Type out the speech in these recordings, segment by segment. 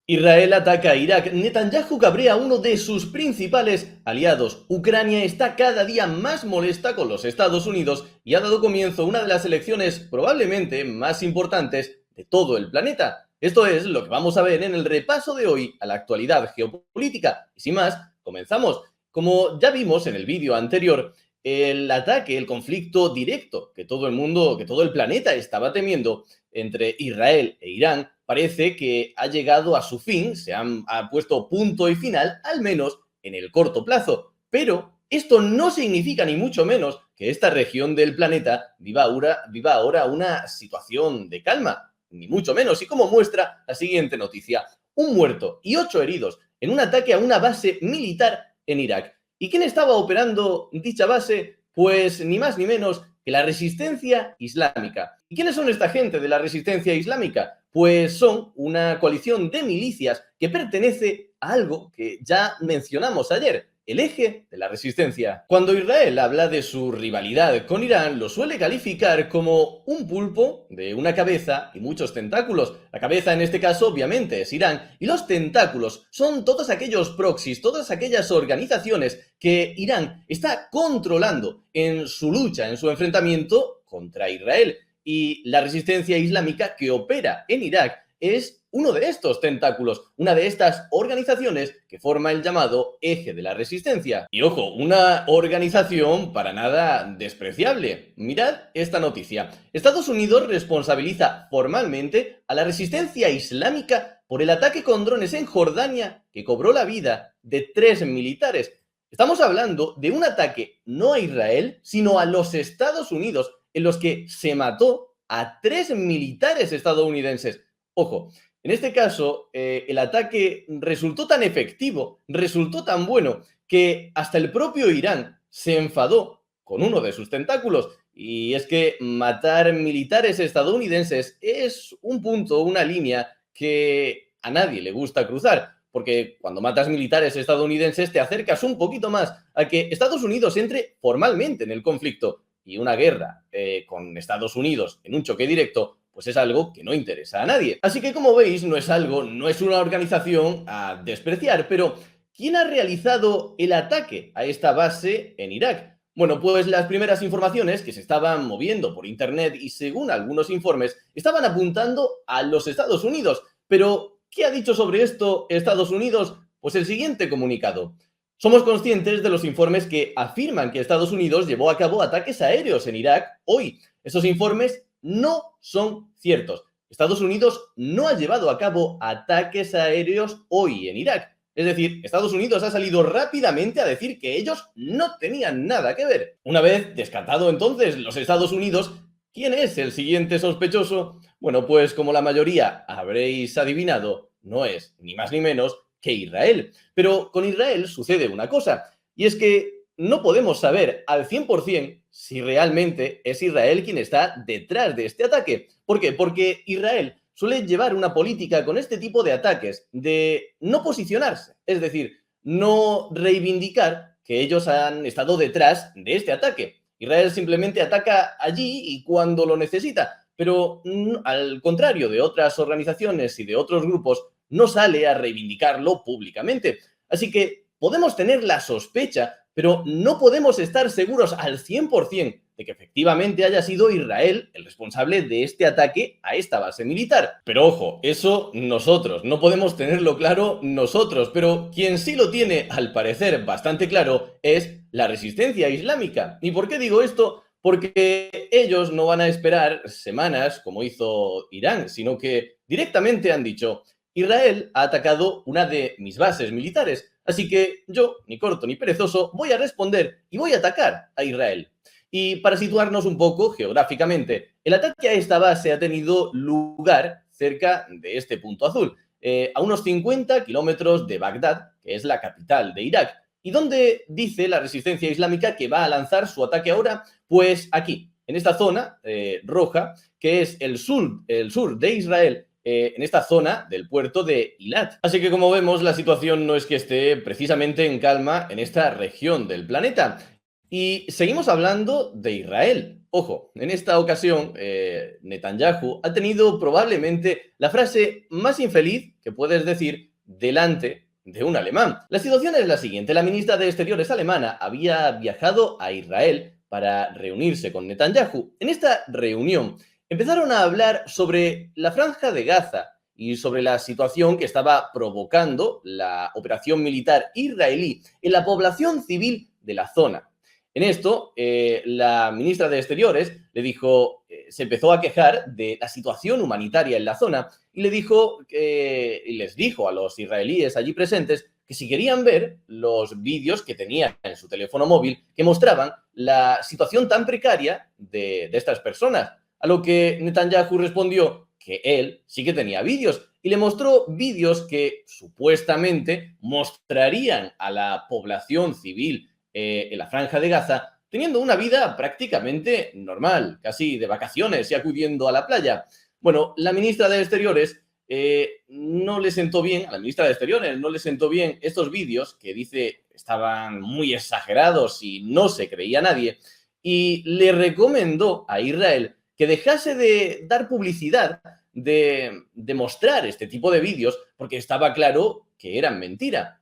Israel ataca a Irak. Netanyahu cabrea a uno de sus principales aliados. Ucrania está cada día más molesta con los Estados Unidos y ha dado comienzo una de las elecciones probablemente más importantes de todo el planeta. Esto es lo que vamos a ver en el repaso de hoy a la actualidad geopolítica. Y sin más, comenzamos. Como ya vimos en el vídeo anterior, el ataque, el conflicto directo que todo el mundo, que todo el planeta estaba temiendo entre Israel e Irán, parece que ha llegado a su fin, ha puesto punto y final, al menos en el corto plazo. Pero esto no significa ni mucho menos que esta región del planeta viva ahora una situación de calma, ni mucho menos. Y como muestra la siguiente noticia, un muerto y 8 heridos en un ataque a una base militar en Irak. ¿Y quién estaba operando dicha base? Pues ni más ni menos que la resistencia islámica. ¿Y quiénes son esta gente de la resistencia islámica? Pues son una coalición de milicias que pertenece a algo que ya mencionamos ayer, el eje de la resistencia. Cuando Israel habla de su rivalidad con Irán, lo suele calificar como un pulpo de una cabeza y muchos tentáculos. La cabeza en este caso obviamente es Irán y los tentáculos son todos aquellos proxies, todas aquellas organizaciones que Irán está controlando en su lucha, en su enfrentamiento contra Israel. Y la resistencia islámica que opera en Irak es uno de estos tentáculos, una de estas organizaciones que forma el llamado eje de la resistencia. Y ojo, una organización para nada despreciable. Mirad esta noticia. Estados Unidos responsabiliza formalmente a la resistencia islámica por el ataque con drones en Jordania que cobró la vida de 3 militares. Estamos hablando de un ataque no a Israel, sino a los Estados Unidos, en los que se mató a 3 militares estadounidenses. Ojo, en este caso, el ataque resultó tan efectivo, resultó tan bueno, que hasta el propio Irán se enfadó con uno de sus tentáculos. Y es que matar militares estadounidenses es un punto, una línea que a nadie le gusta cruzar. Porque cuando matas militares estadounidenses te acercas un poquito más a que Estados Unidos entre formalmente en el conflicto. Y una guerra con Estados Unidos en un choque directo pues es algo que no interesa a nadie. Así que como veis, no es una organización a despreciar, pero ¿quién ha realizado el ataque a esta base en Irak? Bueno, pues las primeras informaciones que se estaban moviendo por internet y según algunos informes estaban apuntando a los Estados Unidos. Pero, ¿qué ha dicho sobre esto Estados Unidos? Pues el siguiente comunicado. Somos conscientes de los informes que afirman que Estados Unidos llevó a cabo ataques aéreos en Irak hoy. Esos informes no son ciertos. Estados Unidos no ha llevado a cabo ataques aéreos hoy en Irak. Es decir, Estados Unidos ha salido rápidamente a decir que ellos no tenían nada que ver. Una vez descartado entonces los Estados Unidos, ¿quién es el siguiente sospechoso? Bueno, pues como la mayoría habréis adivinado, no es ni más ni menos que Israel. Pero con Israel sucede una cosa, y es que no podemos saber al 100% si realmente es Israel quien está detrás de este ataque. ¿Por qué? Porque Israel suele llevar una política con este tipo de ataques de no posicionarse, es decir, no reivindicar que ellos han estado detrás de este ataque. Israel simplemente ataca allí y cuando lo necesita, pero al contrario de otras organizaciones y de otros grupos, no sale a reivindicarlo públicamente. Así que podemos tener la sospecha, pero no podemos estar seguros al 100% de que efectivamente haya sido Israel el responsable de este ataque a esta base militar. Pero ojo, eso nosotros, no podemos tenerlo claro nosotros, pero quien sí lo tiene, al parecer, bastante claro es la resistencia islámica. ¿Y por qué digo esto? Porque ellos no van a esperar semanas como hizo Irán, sino que directamente han dicho: Israel ha atacado una de mis bases militares, así que yo, ni corto ni perezoso, voy a responder y voy a atacar a Israel. Y para situarnos un poco geográficamente, el ataque a esta base ha tenido lugar cerca de este punto azul, a unos 50 kilómetros de Bagdad, que es la capital de Irak. ¿Y dónde dice la resistencia islámica que va a lanzar su ataque ahora? Pues aquí, en esta zona roja, que es el sur de Israel, en esta zona del puerto de Eilat. Así que como vemos, la situación no es que esté precisamente en calma en esta región del planeta. Y seguimos hablando de Israel. Ojo, en esta ocasión, Netanyahu ha tenido probablemente la frase más infeliz que puedes decir delante de un alemán. La situación es la siguiente. La ministra de Exteriores alemana había viajado a Israel para reunirse con Netanyahu. En esta reunión empezaron a hablar sobre la Franja de Gaza y sobre la situación que estaba provocando la operación militar israelí en la población civil de la zona. En esto, la ministra de Exteriores le dijo, se empezó a quejar de la situación humanitaria en la zona y les dijo a los israelíes allí presentes que si querían ver los vídeos que tenía en su teléfono móvil que mostraban la situación tan precaria de estas personas. A lo que Netanyahu respondió que él sí que tenía vídeos y le mostró vídeos que supuestamente mostrarían a la población civil en la Franja de Gaza, teniendo una vida prácticamente normal, casi de vacaciones y acudiendo a la playa. Bueno, la ministra de Exteriores no le sentó bien, a la ministra de Exteriores no le sentó bien estos vídeos que dice estaban muy exagerados y no se creía nadie, y le recomendó a Israel que dejase de dar publicidad, de mostrar este tipo de vídeos, porque estaba claro que eran mentira.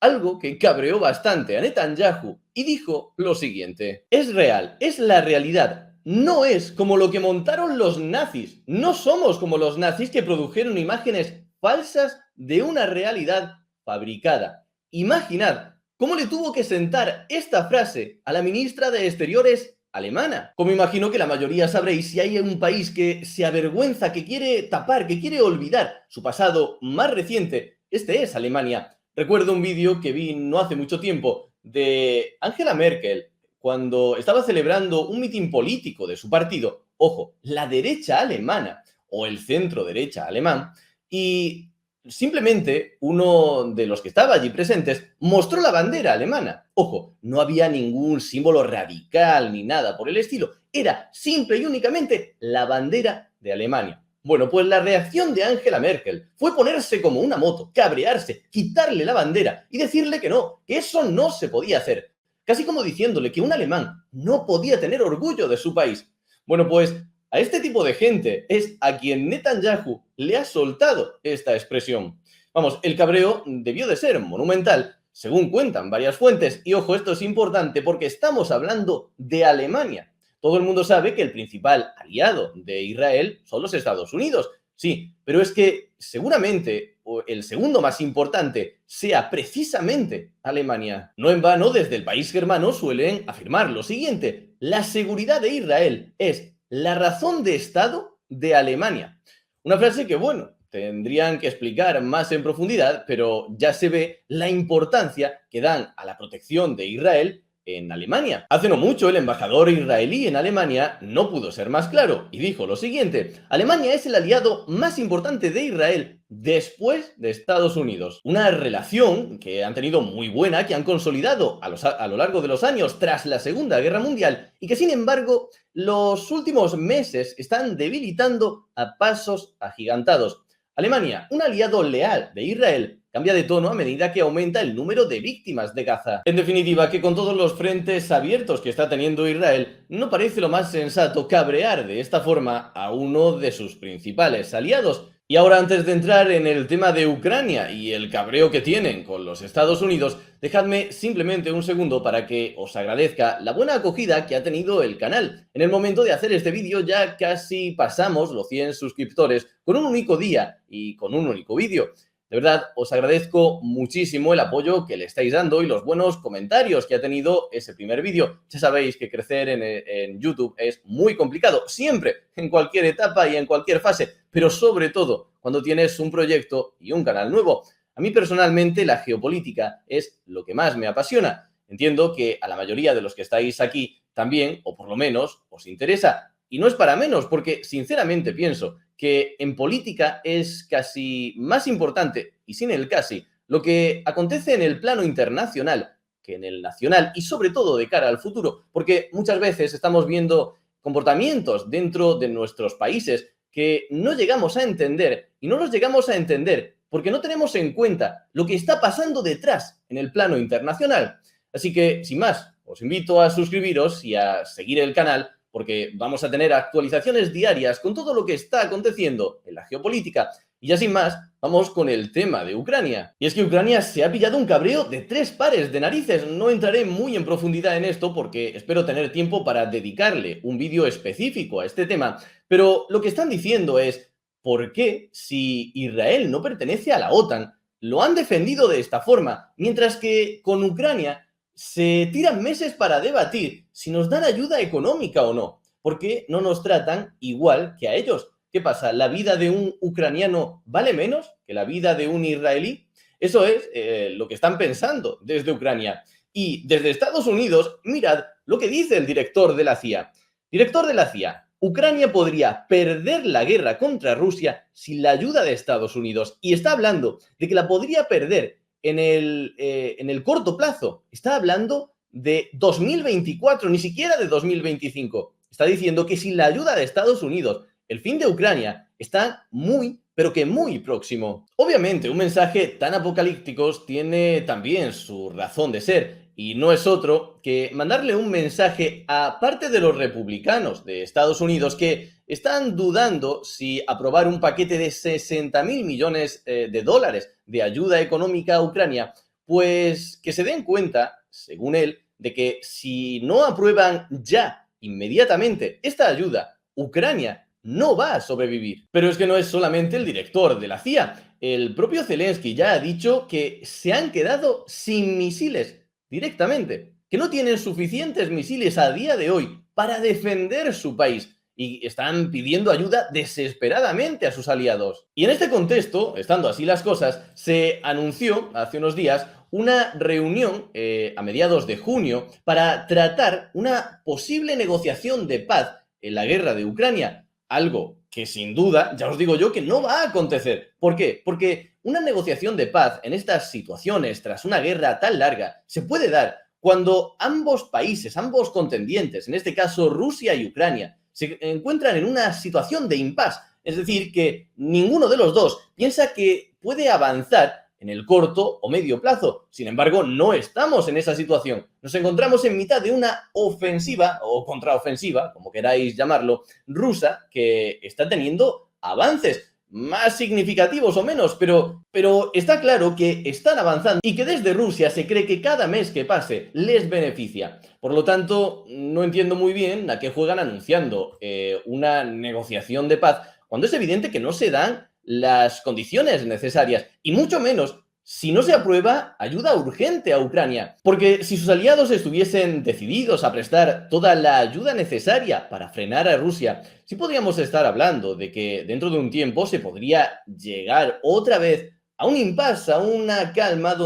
Algo que cabreó bastante a Netanyahu y dijo lo siguiente: es real, es la realidad, no es como lo que montaron los nazis, no somos como los nazis que produjeron imágenes falsas de una realidad fabricada. Imaginad cómo le tuvo que sentar esta frase a la ministra de Exteriores alemana. Como imagino que la mayoría sabréis, si hay un país que se avergüenza, que quiere tapar, que quiere olvidar su pasado más reciente, este es Alemania. Recuerdo un vídeo que vi no hace mucho tiempo de Angela Merkel cuando estaba celebrando un mitin político de su partido, ojo, la derecha alemana o el centro derecha alemán, y simplemente uno de los que estaba allí presentes mostró la bandera alemana. Ojo, no había ningún símbolo radical ni nada por el estilo, era simple y únicamente la bandera de Alemania. Bueno, pues la reacción de Angela Merkel fue ponerse como una moto, cabrearse, quitarle la bandera y decirle que no, que eso no se podía hacer. Casi como diciéndole que un alemán no podía tener orgullo de su país. Bueno, pues a este tipo de gente es a quien Netanyahu le ha soltado esta expresión. Vamos, el cabreo debió de ser monumental, según cuentan varias fuentes. Y ojo, esto es importante porque estamos hablando de Alemania. Todo el mundo sabe que el principal aliado de Israel son los Estados Unidos. Sí, pero es que seguramente el segundo más importante sea precisamente Alemania. No en vano, desde el país germano suelen afirmar lo siguiente: la seguridad de Israel es la razón de Estado de Alemania. Una frase que, bueno, tendrían que explicar más en profundidad, pero ya se ve la importancia que dan a la protección de Israel en Alemania. Hace no mucho, el embajador israelí en Alemania no pudo ser más claro y dijo lo siguiente: Alemania es el aliado más importante de Israel después de Estados Unidos. Una relación que han tenido muy buena, que han consolidado a lo largo de los años tras la Segunda Guerra Mundial y que, sin embargo, los últimos meses están debilitando a pasos agigantados. Alemania, un aliado leal de Israel, cambia de tono a medida que aumenta el número de víctimas de Gaza. En definitiva, que con todos los frentes abiertos que está teniendo Israel, no parece lo más sensato cabrear de esta forma a uno de sus principales aliados. Y ahora, antes de entrar en el tema de Ucrania y el cabreo que tienen con los Estados Unidos, dejadme simplemente un segundo para que os agradezca la buena acogida que ha tenido el canal. En el momento de hacer este vídeo ya casi pasamos los 100 suscriptores con un único día y con un único vídeo. De verdad, os agradezco muchísimo el apoyo que le estáis dando y los buenos comentarios que ha tenido ese primer vídeo. Ya sabéis que crecer en YouTube es muy complicado, siempre, en cualquier etapa y en cualquier fase, pero sobre todo cuando tienes un proyecto y un canal nuevo. A mí personalmente la geopolítica es lo que más me apasiona. Entiendo que a la mayoría de los que estáis aquí también, o por lo menos, os interesa. Y no es para menos, porque sinceramente pienso que en política es casi más importante, y sin el casi, lo que acontece en el plano internacional que en el nacional, y sobre todo de cara al futuro, porque muchas veces estamos viendo comportamientos dentro de nuestros países que no llegamos a entender, y no los llegamos a entender porque no tenemos en cuenta lo que está pasando detrás en el plano internacional. Así que, sin más, os invito a suscribiros y a seguir el canal porque vamos a tener actualizaciones diarias con todo lo que está aconteciendo en la geopolítica. Y ya sin más, vamos con el tema de Ucrania. Y es que Ucrania se ha pillado un cabreo de 3 pares de narices. No entraré muy en profundidad en esto porque espero tener tiempo para dedicarle un vídeo específico a este tema. Pero lo que están diciendo es, ¿por qué si Israel no pertenece a la OTAN, lo han defendido de esta forma, mientras que con Ucrania se tiran meses para debatir si nos dan ayuda económica o no? ¿Por qué no nos tratan igual que a ellos? ¿Qué pasa? ¿La vida de un ucraniano vale menos que la vida de un israelí? Eso es lo que están pensando desde Ucrania. Y desde Estados Unidos, mirad lo que dice el director de la CIA. Director de la CIA, Ucrania podría perder la guerra contra Rusia sin la ayuda de Estados Unidos. Y está hablando de que la podría perder en el corto plazo. Está hablando de 2024, ni siquiera de 2025. Está diciendo que sin la ayuda de Estados Unidos, el fin de Ucrania está muy, pero que muy próximo. Obviamente, un mensaje tan apocalíptico tiene también su razón de ser, y no es otro que mandarle un mensaje a parte de los republicanos de Estados Unidos que están dudando si aprobar un paquete de 60.000 millones de dólares de ayuda económica a Ucrania, pues que se den cuenta, según él, de que si no aprueban ya, inmediatamente, esta ayuda, Ucrania no va a sobrevivir. Pero es que no es solamente el director de la CIA. El propio Zelensky ya ha dicho que se han quedado sin misiles directamente, que no tienen suficientes misiles a día de hoy para defender su país y están pidiendo ayuda desesperadamente a sus aliados. Y en este contexto, estando así las cosas, se anunció hace unos días una reunión a mediados de junio para tratar una posible negociación de paz en la guerra de Ucrania. Algo que sin duda, ya os digo yo, que no va a acontecer. ¿Por qué? Porque una negociación de paz en estas situaciones, tras una guerra tan larga, se puede dar cuando ambos países, ambos contendientes, en este caso Rusia y Ucrania, se encuentran en una situación de impasse. Es decir, que ninguno de los dos piensa que puede avanzar en el corto o medio plazo. Sin embargo, no estamos en esa situación. Nos encontramos en mitad de una ofensiva o contraofensiva, como queráis llamarlo, rusa, que está teniendo avances más significativos o menos, pero está claro que están avanzando y que desde Rusia se cree que cada mes que pase les beneficia. Por lo tanto, no entiendo muy bien a qué juegan anunciando una negociación de paz cuando es evidente que no se dan las condiciones necesarias y mucho menos si no se aprueba ayuda urgente a Ucrania. Porque si sus aliados estuviesen decididos a prestar toda la ayuda necesaria para frenar a Rusia, sí podríamos estar hablando de que dentro de un tiempo se podría llegar otra vez a un impasse, a una calma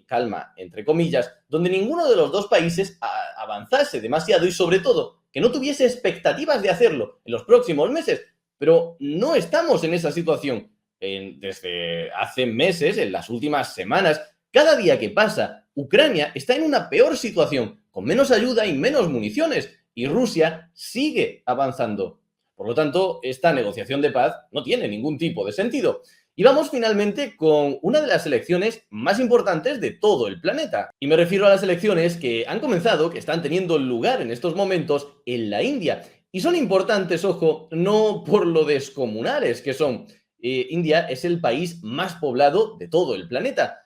calma entre comillas, donde ninguno de los dos países avanzase demasiado y sobre todo que no tuviese expectativas de hacerlo en los próximos meses. Pero no estamos en esa situación. Desde hace meses, en las últimas semanas, cada día que pasa, Ucrania está en una peor situación, con menos ayuda y menos municiones, y Rusia sigue avanzando. Por lo tanto, esta negociación de paz no tiene ningún tipo de sentido. Y vamos finalmente con una de las elecciones más importantes de todo el planeta. Y me refiero a las elecciones que han comenzado, que están teniendo lugar en estos momentos en la India. Y son importantes, ojo, no por lo descomunales que son. India es el país más poblado de todo el planeta.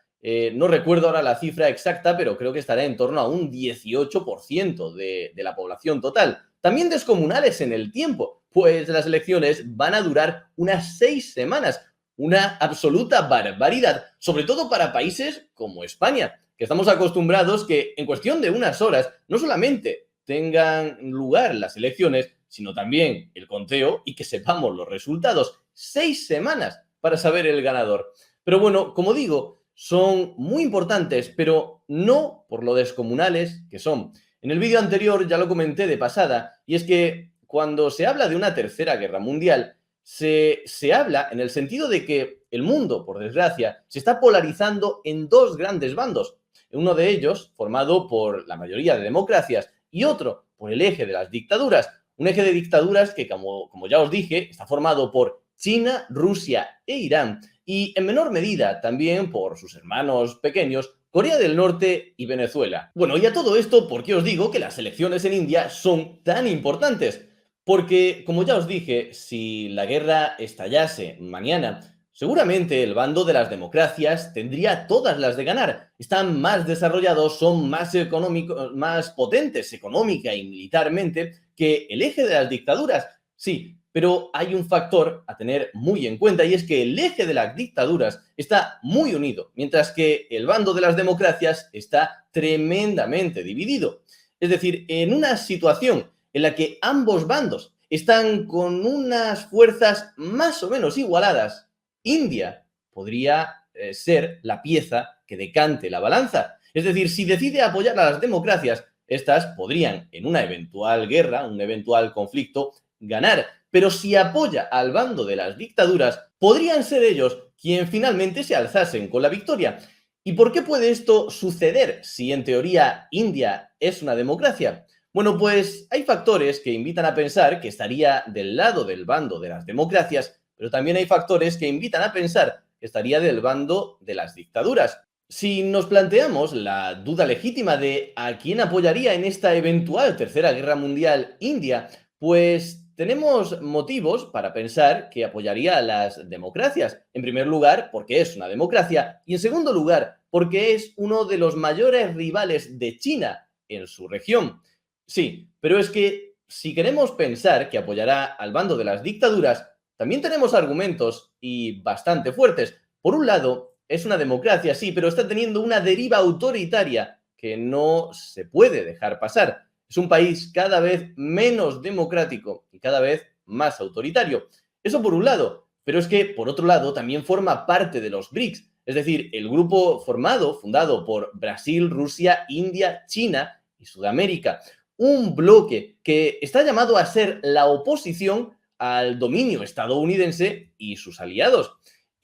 No recuerdo ahora la cifra exacta, pero creo que estará en torno a un 18% de la población total. También descomunales en el tiempo, pues las elecciones van a durar unas 6 semanas. Una absoluta barbaridad, sobre todo para países como España, que estamos acostumbrados que en cuestión de unas horas no solamente tengan lugar las elecciones, sino también el conteo y que sepamos los resultados. 6 semanas para saber el ganador. Pero bueno, como digo, son muy importantes, pero no por lo descomunales que son. En el vídeo anterior ya lo comenté de pasada, y es que cuando se habla de una tercera guerra mundial, se habla en el sentido de que el mundo, por desgracia, se está polarizando en dos grandes bandos. Uno de ellos formado por la mayoría de democracias y otro por el eje de las dictaduras. Un eje de dictaduras que, como ya os dije, está formado por China, Rusia e Irán y en menor medida también por sus hermanos pequeños Corea del Norte y Venezuela. Bueno, y a todo esto, ¿por qué os digo que las elecciones en India son tan importantes? Porque, como ya os dije, si la guerra estallase mañana, seguramente el bando de las democracias tendría todas las de ganar. Están más desarrollados, son más económicos, más potentes económica y militarmente que el eje de las dictaduras. Sí, pero hay un factor a tener muy en cuenta y es que el eje de las dictaduras está muy unido, mientras que el bando de las democracias está tremendamente dividido. Es decir, en una situación en la que ambos bandos están con unas fuerzas más o menos igualadas, India podría ser la pieza que decante la balanza. Es decir, si decide apoyar a las democracias, estas podrían, en una eventual guerra, un eventual conflicto, ganar. Pero si apoya al bando de las dictaduras, podrían ser ellos quien finalmente se alzasen con la victoria. ¿Y por qué puede esto suceder si en teoría India es una democracia? Bueno, pues hay factores que invitan a pensar que estaría del lado del bando de las democracias, pero también hay factores que invitan a pensar que estaría del bando de las dictaduras. Si nos planteamos la duda legítima de a quién apoyaría en esta eventual tercera guerra mundial India, pues tenemos motivos para pensar que apoyaría a las democracias. En primer lugar, porque es una democracia y en segundo lugar, porque es uno de los mayores rivales de China en su región. Sí, pero es que si queremos pensar que apoyará al bando de las dictaduras, también tenemos argumentos y bastante fuertes. Por un lado, es una democracia, sí, pero está teniendo una deriva autoritaria que no se puede dejar pasar. Es un país cada vez menos democrático y cada vez más autoritario. Eso por un lado, pero es que por otro lado también forma parte de los BRICS, es decir, el grupo fundado por Brasil, Rusia, India, China y Sudamérica. Un bloque que está llamado a ser la oposición al dominio estadounidense y sus aliados.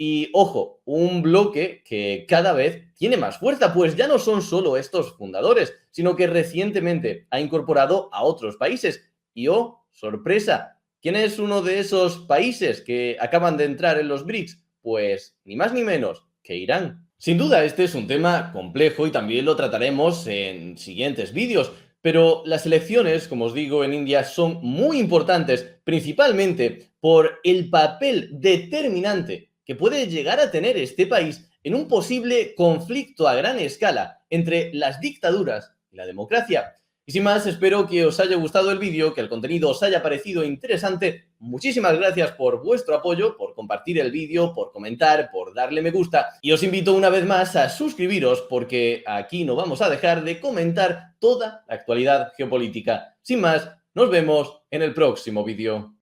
Y ojo, un bloque que cada vez tiene más fuerza, pues ya no son solo estos fundadores, sino que recientemente ha incorporado a otros países. Y oh, sorpresa, ¿quién es uno de esos países que acaban de entrar en los BRICS? Pues ni más ni menos que Irán. Sin duda, este es un tema complejo y también lo trataremos en siguientes vídeos, pero las elecciones, como os digo, en India son muy importantes, principalmente por el papel determinante que puede llegar a tener este país en un posible conflicto a gran escala entre las dictaduras y la democracia. Y sin más, espero que os haya gustado el vídeo, que el contenido os haya parecido interesante. Muchísimas gracias por vuestro apoyo, por compartir el vídeo, por comentar, por darle me gusta. Y os invito una vez más a suscribiros porque aquí no vamos a dejar de comentar toda la actualidad geopolítica. Sin más, nos vemos en el próximo vídeo.